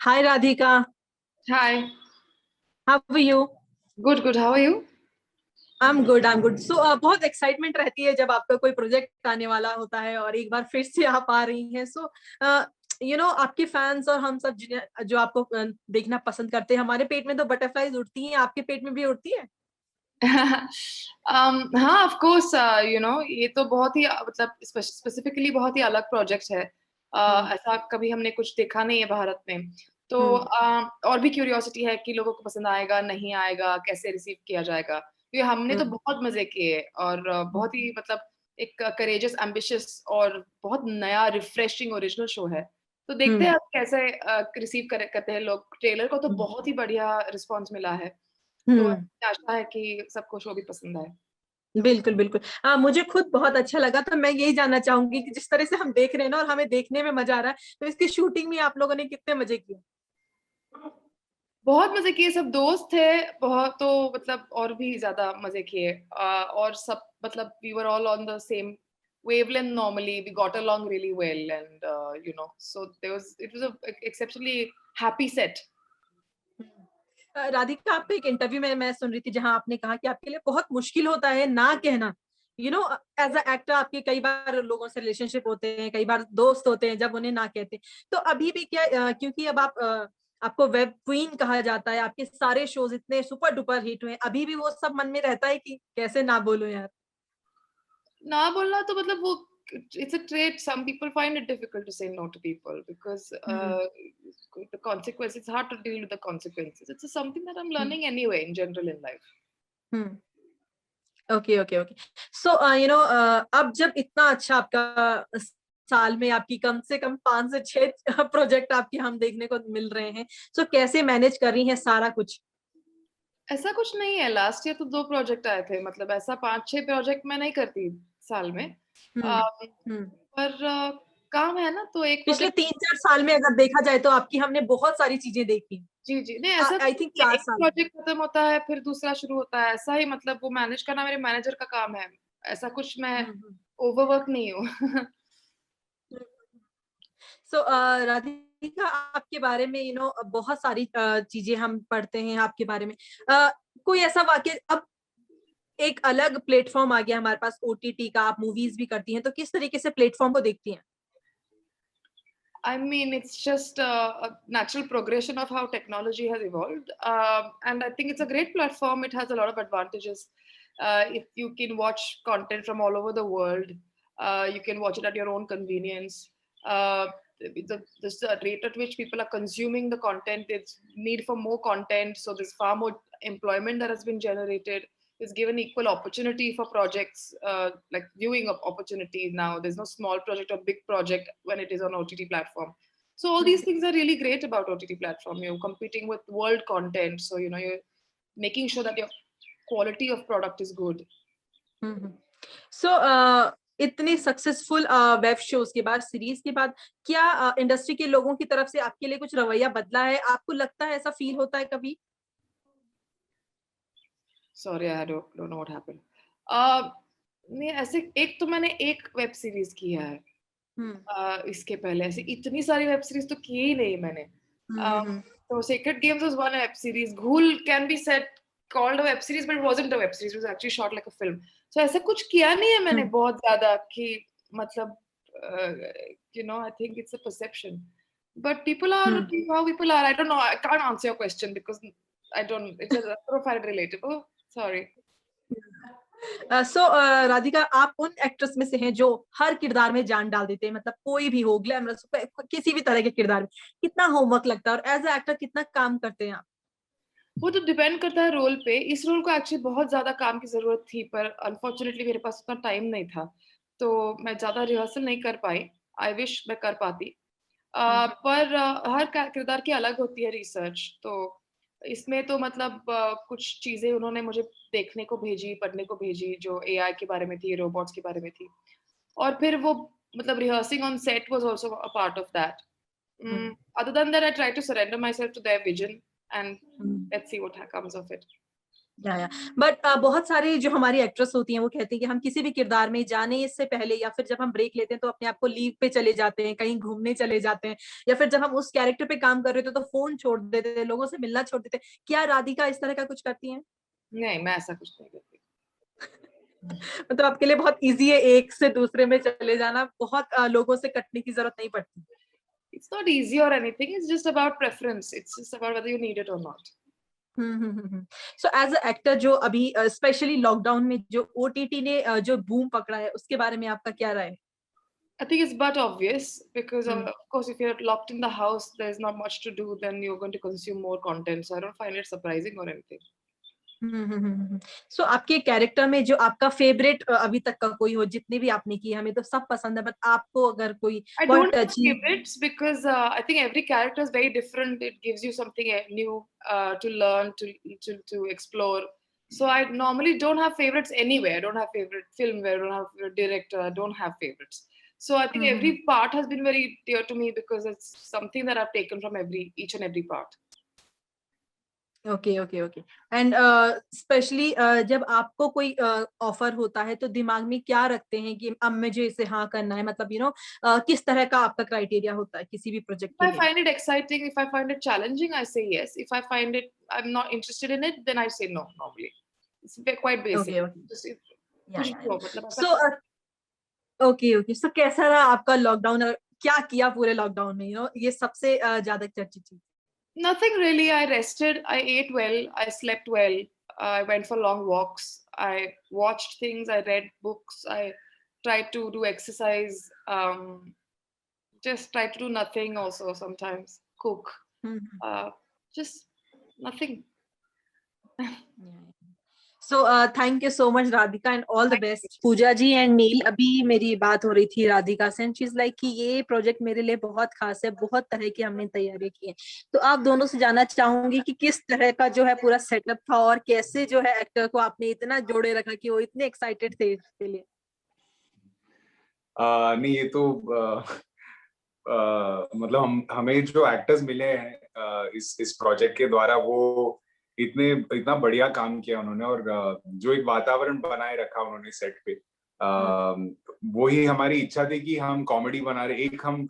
Hi Radhika, Hi, how are you? good. How are you? I'm good, I'm good. So बहुत excitement रहती है जब आपका कोई प्रोजेक्ट आने वाला होता है और एक बार फिर से आप आ रही हैं. सो आपके फैंस और हम सब जो आपको देखना पसंद करते हैं, हमारे पेट में तो बटरफ्लाईज उड़ती हैं, आपके पेट में भी उड़ती है. हाँ, ऑफ कोर्स ये तो बहुत ही मतलब स्पेसिफिकली बहुत ही अलग प्रोजेक्ट है. हम्म. ऐसा कभी हमने कुछ देखा नहीं है भारत में. तो हम्म. और भी क्यूरियोसिटी है कि लोगों को पसंद आएगा, नहीं आएगा, कैसे रिसीव किया जाएगा. क्योंकि हमने तो हम्म. बहुत मजे किए और बहुत ही मतलब एक करेजियस, एम्बिशियस और बहुत नया रिफ्रेशिंग ओरिजिनल शो है. तो देखते हम्म. हैं अब कैसे रिसीव करते हैं लोग. ट्रेलर को तो हम्म. बहुत ही बढ़िया रिस्पॉन्स मिला है. तो हम्म. मुझे आशा है कि सबको शो भी पसंद आए. बिल्कुल बिल्कुल. मुझे खुद बहुत अच्छा लगा, तो मैं यही जानना चाहूंगी कि जिस तरह से हम देख रहे हैं ना और हमें देखने में मजा आ रहा है, तो इसकी शूटिंग में आप लोगों ने कितने मजे किए. बहुत मजे किए, सब दोस्त थे. बहुत तो मतलब और भी ज्यादा मजे किए. और सब मतलब we were all on the same wavelength. Normally we got along really well, and so it was a exceptionally happy set. Radhika, आपका एक इंटरव्यू में मैं सुन रही थी जहां आपने कहा कि आपके लिए बहुत मुश्किल होता है ना कहना. एज अ एक्टर आपके कई बार लोगों से रिलेशनशिप होते हैं, कई बार दोस्त होते हैं जब उन्हें ना कहते. तो अभी भी क्या, क्योंकि अब आपको वेब क्वीन कहा जाता है, आपके सारे शोज इतने सुपर डुपर हिट हुए, अभी भी वो सब मन में रहता है कि कैसे ना बोलो यार. ना बोलना तो मतलब वो it's a trait. Some people find it difficult to say no to people because hmm. the consequences, it's hard to deal with the consequences. It's something that I'm hmm. learning anyway in general in life. Hmm. Okay okay okay. So अब जब इतना अच्छा आपका साल में आपकी कम से कम 5 से 6 प्रोजेक्ट आपके हम देखने को मिल रहे हैं, सो कैसे मैनेज कर रही हैं सारा कुछ. ऐसा कुछ नहीं है. लास्ट ईयर तो 2 प्रोजेक्ट आए थे. मतलब ऐसा 5-6 प्रोजेक्ट मैं नहीं करती साल में. हम्म. अम, हम्म. पर काम है ना, तो एक पिछले प्रोजेक्ट. 3-4 साल में अगर देखा जाए तो आपकी हमने बहुत सारी चीजें देखी. जी. नहीं, ऐसा आई तो थिंक नहीं है. चार एक साल प्रोजेक्ट खत्म होता है, फिर दूसरा शुरू होता है. ऐसा ही मतलब वो मैनेज करना मेरे मैनेजर का काम है. ऐसा कुछ मैं हम्म. ओवरवर्क नहीं हूँ. सो राधिका, आपके बारे में बहुत सारी चीजें हम पढ़ते हैं आपके बारे में. कोई ऐसा वाक्य, अब एक अलग प्लेटफॉर्म आ गया हमारे पास ओटीटी का, आप मूवीज भी करती हैं, तो किस तरीके से प्लेटफॉर्म को देखती हैं. I mean, it's just a natural progression of how technology has evolved. And I think it's a great platform. It has a lot of advantages. If you can watch content from all over the world, you can watch it at your own convenience. The rate at which people are consuming the content, it's need for more content. So there's far more employment that has been generated. Is given equal opportunity for projects, like viewing of opportunities now. There's no small project or big project when it is on OTT platform. So all these things are really great about OTT platform. You're competing with world content, so you're making sure that your quality of product is good. सो इतनी successful web shows के बाद, series के बाद, क्या industry के लोगों की तरफ से आपके लिए कुछ रवैया बदला है? आपको लगता है, ऐसा फील होता है कभी? Sorry, I don't know what happened. नहीं, ऐसे एक तो मैंने एक वेब सीरीज किया है. हम्म. इसके पहले ऐसे इतनी सारी वेब सीरीज तो की ही नहीं मैंने. हम्म. So Sacred Games was one web series. Ghoul can be said called a web series, but it wasn't a web series. It was actually shot like a film. So ऐसा कुछ किया नहीं है मैंने हम्म. बहुत ज्यादा कि मतलब I think it's a perception. But people are hmm. how people are. I don't know. I can't answer your question because I don't. It's a sort of find it relatable. Sorry. सो राधिका, आप उन actress में से हैं जो हर किरदार में जान डाल देते हैं, मतलब कोई भी हो, ग्लैमरस, किसी भी तरह के किरदार में. कितना होमवर्क लगता है और एज ए एक्टर कितना काम करते हैं आप? वो तो डिपेंड करता है रोल पे. इस रोल को एक्चुअली बहुत ज्यादा काम की जरूरत थी, पर अनफॉर्चुनेटली मेरे पास उतना टाइम नहीं था, तो मैं ज्यादा रिहर्सल नहीं कर पाई. आई विश मैं कर पाती. पर हर किरदार की अलग होती है रिसर्च. तो इसमें तो मतलब कुछ चीजें उन्होंने मुझे देखने को भेजी, पढ़ने को भेजी, जो एआई के बारे में थी, रोबोट्स के बारे में थी. और फिर वो मतलब rehearsing on set was also a part of that. Other than that, I try to surrender myself to their vision and let's see what comes of it. या बट बहुत सारे जो हमारी एक्ट्रेस होती हैं वो कहती हैं कि हम किसी भी किरदार में जाने इससे पहले या फिर जब हम ब्रेक लेते हैं तो अपने आप को लीव पे चले जाते हैं, कहीं घूमने चले जाते हैं, या फिर जब हम उस कैरेक्टर पे काम कर रहे होते तो फोन छोड़ देते थे, लोगों से मिलना छोड़ देते। क्या राधिका इस तरह का कुछ करती हैं? नहीं, मैं ऐसा कुछ नहीं करती। मतलब आपके लिए बहुत इजी है एक से दूसरे में चले जाना, बहुत लोगों से कटने की जरूरत नहीं पड़ती। It's not easy or anything, it's just about preference. It's just about whether you need it or not. So as a actor जो अभी स्पेशली लॉकडाउन में जो ओटीटी ने जो बूम पकड़ा है उसके बारे में आपका क्या राय है? I think it's but obvious because, hmm of course, if you're locked in the house, there's not much to do, then you're going to consume more content. So I don't find it surprising or anything. सो आपके character में जो आपका favourite अभी तक का कोई हो, जितने भी आपने किए हमें तो सब पसंद है, बट आपको अगर कोई I बहुत don't have टची। favorites because I think every character is very different. It gives you something new to learn, to explore. So I normally don't have favorites anywhere. I don't have favorite filmware. I don't have favorite director. I don't have favorites. So I think every part has been very dear to me because it's something that I've taken from each and every part. Okay okay okay. And specially जब आपको कोई offer होता है तो दिमाग में क्या रखते हैं कि अब मुझे इसे हाँ करना है, मतलब किस तरह का आपका क्राइटेरिया होता है किसी भी प्रोजेक्ट If के I लिए? find it exciting, if I find it challenging, I say yes. If I find it, I'm not interested in it, then I say no. Normally, it's quite basic. Okay okay. Just या कुछ भी हो, मतलब ऐसा so okay okay. सो कैसा रहा आपका lockdown, क्या किया पूरे लॉकडाउन में, ये सबसे ज्यादा चर्चित चीज? nothing really. I rested. I ate well. I slept well. I went for long walks. I watched things. I read books. I tried to do exercise. Just try to do nothing. Also, sometimes cook. Uh, just nothing. So thank you so much Radhika and all the Thank you. Best. Pooja ji and Neel, अभी मेरी बात हो रही थी राधिका से and she is like कि ये project मेरे लिए बहुत खास है, बहुत तरह की हमने तैयारी की है। तो आप दोनों से जानना चाहूंगी कि किस तरह का जो है पूरा सेटअप था और कैसे जो है एक्टर को आपने इतना जोड़े रखा कि वो इतने एक्साइटेड थे इसके लिए? नहीं ये तो मतलब हमें जो एक्टर्स मिले हैं इस प्रोजेक्ट के द्वारा, वो इतना बढ़िया काम किया उन्होंने, और जो एक वातावरण बनाए रखा उन्होंने सेट पे, वो ही हमारी इच्छा थी कि हम कॉमेडी बना रहे। एक हम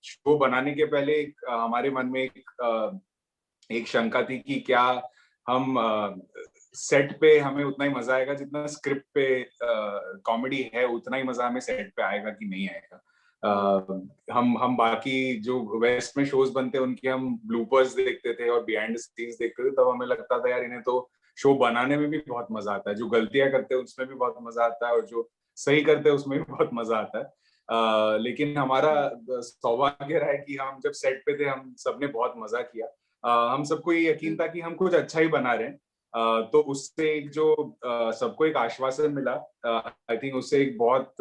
शो बनाने के पहले हमारे मन में एक शंका थी कि क्या हम सेट पे हमें उतना ही मजा आएगा जितना स्क्रिप्ट पे कॉमेडी है, उतना ही मजा हमें सेट पे आएगा कि नहीं आएगा। हम बाकी जो वेस्ट में शोज बनते हैं उनके हम ब्लूपर्स देखते थे और बिहाइंड द सीन्स देखते थे, तब हमें लगता था यार इन्हें तो शो बनाने में भी बहुत मजा आता है, जो गलतियां करते हैं उसमें भी बहुत मजा आता है और जो सही करते हैं उसमें भी बहुत मजा आता है। लेकिन हमारा सौभाग्य रहा है कि हम जब सेट पे थे हम सबने बहुत मजा किया। हम सबको ये यकीन था कि हम कुछ अच्छा ही बना रहे हैं। तो उससे एक जो सबको एक आश्वासन मिला, आई थिंक उससे एक बहुत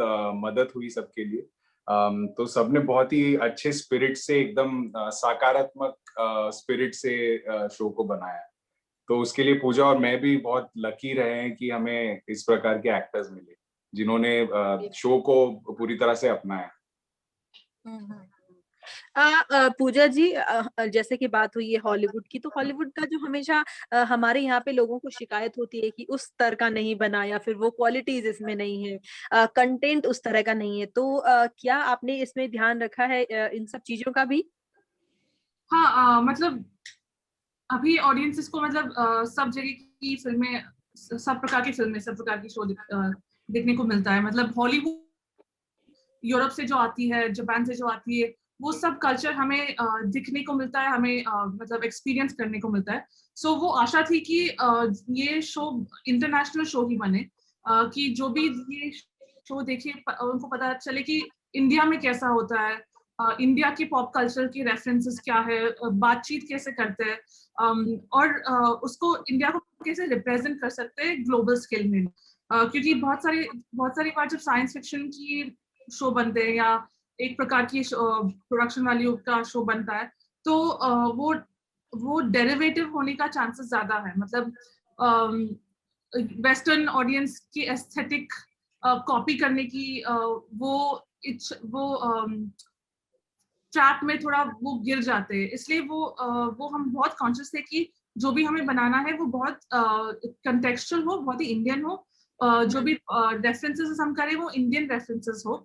मदद हुई सबके लिए। तो सबने बहुत ही अच्छे स्पिरिट से, एकदम सकारात्मक स्पिरिट से शो को बनाया। तो उसके लिए पूजा और मैं भी बहुत लकी रहे हैं कि हमें इस प्रकार के एक्टर्स मिले जिन्होंने शो को पूरी तरह से अपनाया। पूजा जी, जैसे कि बात हुई है हॉलीवुड की, तो हॉलीवुड का जो हमेशा हमारे यहाँ पे लोगों को शिकायत होती है कि उस स्तर का नहीं बना या फिर वो क्वालिटीज इसमें नहीं है, कंटेंट उस तरह का नहीं है। तो क्या आपने इसमें ध्यान रखा है इन सब चीजों का भी? हाँ, मतलब अभी ऑडियंसेस को मतलब सब जगह की फिल्में, सब प्रकार की फिल्में, सब प्रकार की शो देखने को मिलता है। मतलब हॉलीवुड यूरोप से जो आती है, जापान से जो आती है, वो सब कल्चर हमें दिखने को मिलता है, हमें मतलब एक्सपीरियंस करने को मिलता है। सो वो आशा थी कि ये शो इंटरनेशनल शो ही बने, कि जो भी ये शो देखे उनको पता चले कि इंडिया में कैसा होता है, इंडिया की पॉप कल्चर की रेफरेंसेस क्या है, बातचीत कैसे करते हैं, और उसको इंडिया को कैसे रिप्रेजेंट कर सकते हैं ग्लोबल स्केल में। क्योंकि बहुत सारी बार जब साइंस फिक्शन की शो बनते हैं या एक प्रकार की प्रोडक्शन वैल्यू का शो बनता है, तो वो डेरिवेटिव होने का चांसेस ज्यादा है। मतलब वेस्टर्न ऑडियंस की एस्थेटिक कॉपी करने की वो ट्रैप में थोड़ा वो गिर जाते हैं। इसलिए वो हम बहुत कॉन्शियस थे कि जो भी हमें बनाना है वो बहुत कंटेक्चुअल हो, बहुत ही इंडियन हो, जो भी रेफरेंसेस हम करें वो इंडियन रेफरेंसेस हो,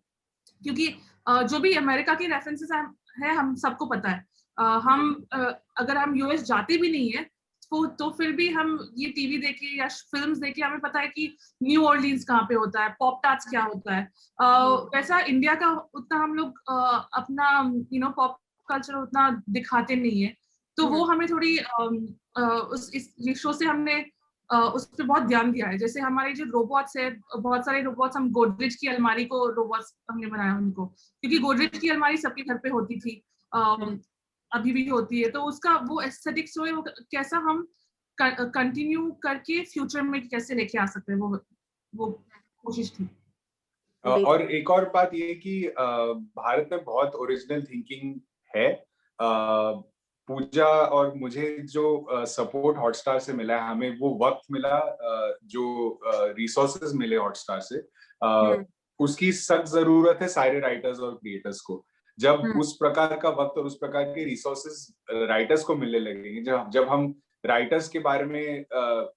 क्योंकि जो भी अमेरिका की रेफरेंसेस है हम सबको पता है। अगर हम यूएस जाते भी नहीं है तो फिर भी हम ये टीवी देखे या फिल्म्स देखे हमें पता है कि न्यू ऑर्लिन्स कहाँ पे होता है, पॉप टार्ट्स क्या होता है। वैसा इंडिया का उतना हम लोग अपना पॉप कल्चर उतना दिखाते नहीं है, तो वो हमें थोड़ी इस शो से हमने उस पर बहुत ध्यान दिया है। जैसे हमारे जो रोबोट्स है, बहुत सारे रोबोट्स, हम गोदरेज की अलमारी को रोबोट्स हमने बनाया उनको, क्योंकि गोदरेज की अलमारी सबके घर पे होती थी, अभी भी होती है, तो उसका वो एस्थेटिक्स जो है वो कैसा हम कंटिन्यू करके फ्यूचर में कैसे लेके आ सकते हैं, वो कोशिश थी। और एक और बात ये कि भारत में बहुत ओरिजिनल थिंकिंग है। पूजा और मुझे जो सपोर्ट हॉटस्टार से मिला है, हमें वो वक्त मिला, जो रिसोर्सेज मिले हॉटस्टार से, उसकी सख्त जरूरत है सारे राइटर्स और क्रिएटर्स को। जब उस प्रकार का वक्त और उस प्रकार के रिसोर्सेज राइटर्स को मिलने लगेंगे, जब हम राइटर्स के बारे में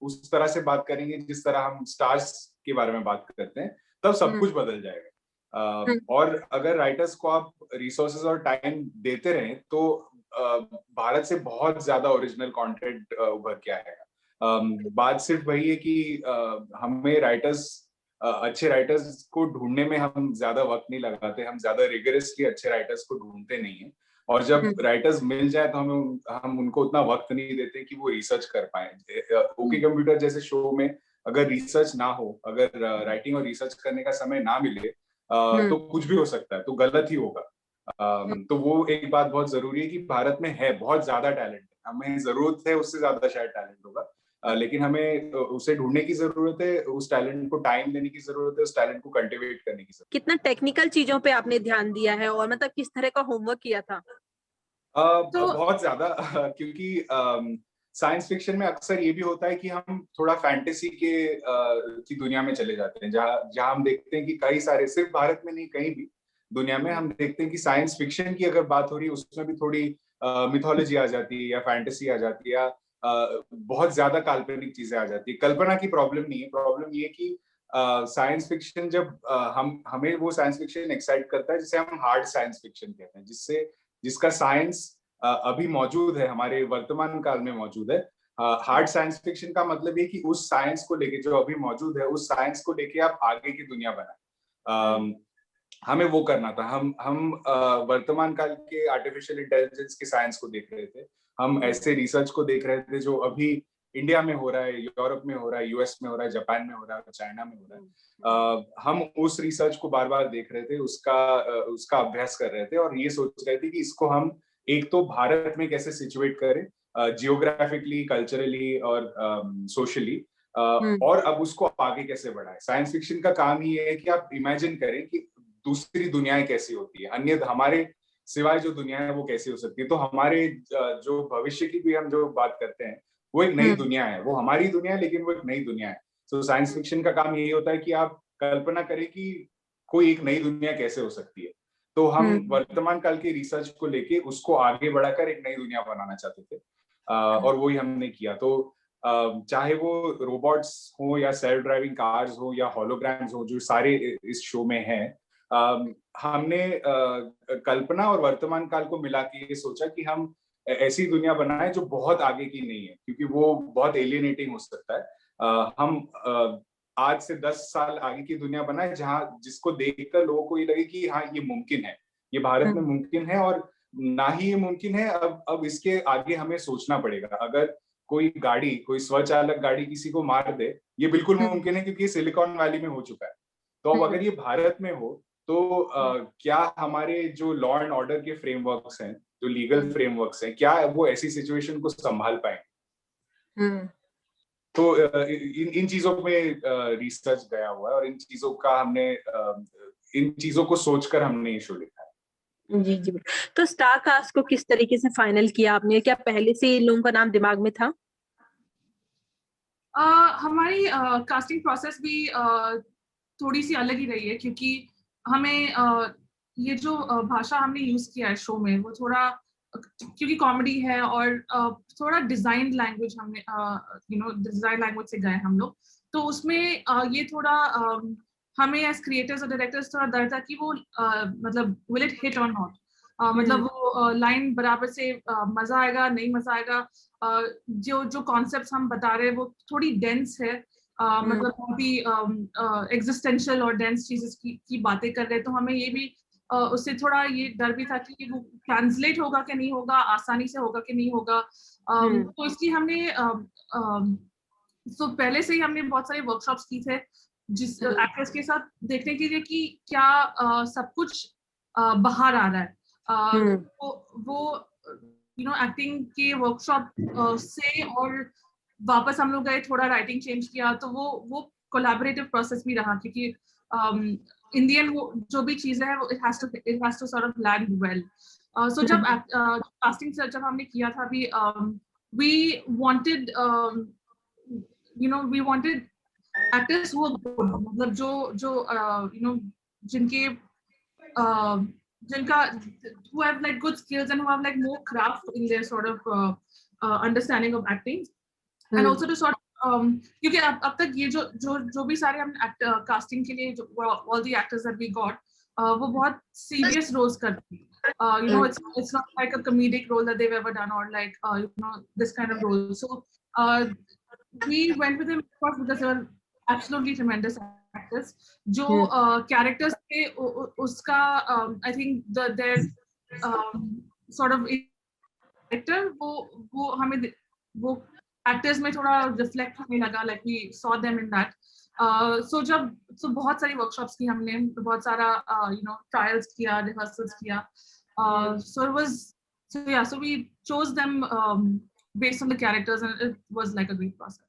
उस तरह से बात करेंगे जिस तरह हम स्टार्स के बारे में बात करते हैं, तब सब कुछ बदल जाएगा। और अगर राइटर्स को आप रिसोर्सेज और टाइम देते रहें तो भारत से बहुत ज्यादा ओरिजिनल कंटेंट उभर के आएगा। बात सिर्फ वही है कि हमें अच्छे राइटर्स को ढूंढने में हम ज्यादा वक्त नहीं लगाते, हम ज्यादा रिगरसली अच्छे राइटर्स को ढूंढते नहीं है। और जब राइटर्स मिल जाए तो हम उनको उतना वक्त नहीं देते कि वो रिसर्च कर पाए। ओके कंप्यूटर जैसे शो में अगर रिसर्च ना हो, अगर राइटिंग और रिसर्च करने का समय ना मिले, तो कुछ भी हो सकता है, तो गलत ही होगा। तो वो एक बात बहुत जरूरी है कि भारत में है बहुत ज्यादा टैलेंट, हमें जरूरत है उससे ज्यादा शायद टैलेंट होगा, लेकिन हमें उसे ढूंढने की जरूरत है, उस टैलेंट को टाइम देने की जरूरत है, उस टैलेंट को कल्टिवेट करने की जरूरत है। कितना टेक्निकल चीजों पे आपने ध्यान दिया है और मतलब किस तरह का होमवर्क किया था? बहुत ज्यादा क्योंकि साइंस फिक्शन में अक्सर ये भी होता है कि हम थोड़ा फैंटेसी की दुनिया में चले जाते हैं, जहाँ हम देखते हैं कि कई सारे, सिर्फ भारत में नहीं कहीं भी दुनिया में हम देखते हैं कि साइंस फिक्शन की अगर बात हो रही है उसमें भी थोड़ी मिथोलॉजी आ जाती है या फैंटेसी आ जाती है, या बहुत ज्यादा काल्पनिक चीजें आ जाती है। कल्पना की प्रॉब्लम नहीं है, प्रॉब्लम ये कि साइंस फिक्शन जब हमें वो साइंस फिक्शन एक्साइट करता है जिसे हम हार्ड साइंस फिक्शन कहते हैं, जिसका साइंस अभी मौजूद है, हमारे वर्तमान काल में मौजूद है। हार्ड साइंस फिक्शन का मतलब ये कि उस साइंस को लेके जो अभी मौजूद है, उस साइंस को लेके आप आगे की दुनिया बनाए। हमें वो करना था। हम वर्तमान काल के आर्टिफिशियल इंटेलिजेंस के साइंस को देख रहे थे, हम ऐसे रिसर्च को देख रहे थे जो अभी इंडिया में हो रहा है, यूरोप में हो रहा है, यूएस में हो रहा है, जापान में हो रहा है, चाइना में हो रहा है। हम उस रिसर्च को बार बार देख रहे थे, उसका अभ्यास कर रहे थे और ये सोच रहे थे कि इसको हम एक तो भारत में कैसे सिचुएट करें, जियोग्राफिकली, कल्चरली और सोशली, और अब उसको आगे कैसे बढ़ाएं। साइंस फिक्शन का काम ही है कि आप इमेजिन करें कि दूसरी दुनियाएं कैसी होती है, अन्य हमारे सिवाय जो दुनिया है वो कैसी हो सकती है। तो हमारे जो भविष्य की भी हम जो बात करते हैं वो एक नई दुनिया है, वो हमारी दुनिया है लेकिन वो एक नई दुनिया है। तो साइंस फिक्शन का काम यही होता है कि आप कल्पना करें कि कोई एक नई दुनिया कैसे हो सकती है। तो हम वर्तमान काल के रिसर्च को लेके उसको आगे बढ़ाकर एक नई दुनिया बनाना चाहते थे, और वही हमने किया। तो चाहे वो रोबोट्स हो या सेल्फ ड्राइविंग कार्स हो या होलोग्राम्स हो, जो सारे इस शो में हैं, हमने कल्पना और वर्तमान काल को मिला के ये सोचा कि हम ऐसी दुनिया बनाए जो बहुत आगे की नहीं है, क्योंकि वो बहुत एलियनेटिंग हो सकता है। हम आज से 10 साल आगे की दुनिया बनाए जिसको देखकर लोगों को ये लगे कि हाँ ये मुमकिन है, ये भारत में मुमकिन है। और ना ही ये मुमकिन है, अब इसके आगे हमें सोचना पड़ेगा। अगर कोई स्वचालक गाड़ी किसी को मार दे, ये बिल्कुल मुमकिन है क्योंकि सिलिकॉन वैली में हो चुका है। तो अब अगर ये भारत में हो तो क्या हमारे जो लॉ एंड ऑर्डर के फ्रेमवर्क्स हैं, जो लीगल फ्रेमवर्क्स हैं, क्या वो ऐसी सिचुएशन को संभाल पाएंगे? तो इन चीजों में रिसर्च गया हुआ है और इन चीजों को सोचकर हमने ये शो लिखा है। जी जी। तो स्टार कास्ट को किस तरीके से फाइनल किया आपने? क्या पहले से इन लोगों का नाम दिमाग में था? हमारी कास्टिंग प्रोसेस भी थोड़ी सी अलग ही रही है, क्योंकि हमें ये जो भाषा हमने यूज किया है शो में वो थोड़ा क्योंकि कॉमेडी है और थोड़ा डिजाइन लैंग्वेज हमने डिजाइन लैंग्वेज से गए हम लोग, तो उसमें ये थोड़ा हमें एज क्रिएटर्स और डायरेक्टर्स थोड़ा डर था कि वो मतलब विल इट हिट और नॉट, मतलब वो लाइन बराबर से मजा आएगा नहीं मजा आएगा, जो कॉन्सेप्ट्स हम बता रहे हैं वो थोड़ी डेंस है, मतलब बहुत ही एग्जिस्टेंशियल और डेंस चीजेस की बातें कर रहे हैं, तो हमें ये भी उससे थोड़ा ये डर भी था कि वो ट्रांसलेट होगा कि नहीं होगा, आसानी से होगा कि नहीं होगा, तो इसलिए हमने तो पहले से ही हमने बहुत सारे वर्कशॉप्स की थे जिस एक्टर्स के साथ देखने के लिए कि क्या सब कुछ बाहर आ रहा है, वो एक्टिंग के वर्कशॉप से और वापस हम लोग गए, थोड़ा राइटिंग चेंज किया, तो वो कोलैबोरेटिव प्रोसेस भी रहा, क्योंकि इन द एंड वो जो भी चीजें हैं वो it has to sort of land well. So जब कास्टिंग जब हमने किया था अभी, we wanted we wanted actors who are good, मतलब जो जिनके जिनका who have like good skills and who have like more craft in their sort of understanding of acting, and also to sort of क्योंकि अब तक ये जो भी सारे हम casting के लिए all the actors that we got, वो बहुत serious roles करते हैं, it's not like a comedic role that they've ever done or like this kind of role, so we went with him because they were absolutely tremendous actors. जो characters थे उसका I think their sort of character वो हमें वो actors में थोड़ा reflect होने लगा, like we saw them in that. So बहुत सारी workshops की हमने, बहुत सारा trials किया, rehearsals किया, so we chose them based on the characters, and it was like a great process.